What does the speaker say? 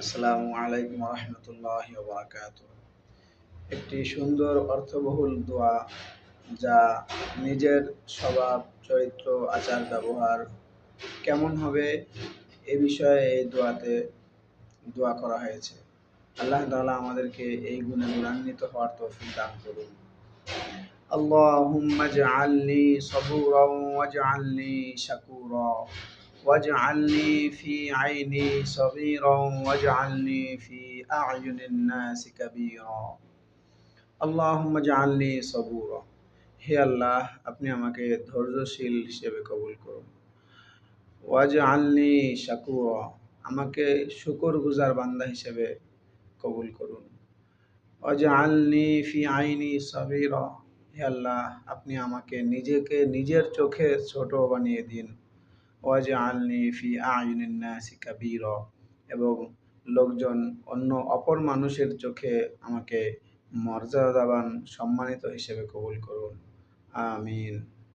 আসসালামু আলাইকুম রহমতুল্লাহি ওয়া বারাকাতুহু। একটি সুন্দর অর্থবহুল দোয়া যা নিজের স্বভাব, চরিত্র, আচার ব্যবহার কেমন হবে এ বিষয়ে এই দোয়াতে দোয়া করা হয়েছে। আল্লাহ তাআলা আমাদেরকে এই গুণে গুণান্বিত হওয়ার তৌফিক দান করুন। اللهم اجعلني صبورا واجعلني شكورا واجعلني في عيني صغيرا واجعلني في أعين الناس كبيرا اللهم اجعلني صبورا। হে আল্লাহ, আপনি আমাকে ধৈর্যশীল হিসেবে কবুল করুন। ওয়াজআলনি শাকুরা, আমাকে শুকরগুজার বান্দা হিসেবে কবুল করুন। ওয়াজআলনি ফি আইনি সাগীরা, হে আল্লাহ, আপনি আমাকে নিজের চোখে ছোট বানিয়ে দিন। ওয়াজআলনি ফি আয়ুনিন নাসি কাবীরা, এবং অপর মানুষের চোখে আমাকে মর্যাদাবান সম্মানিত হিসেবে কবুল করুন। আমিন।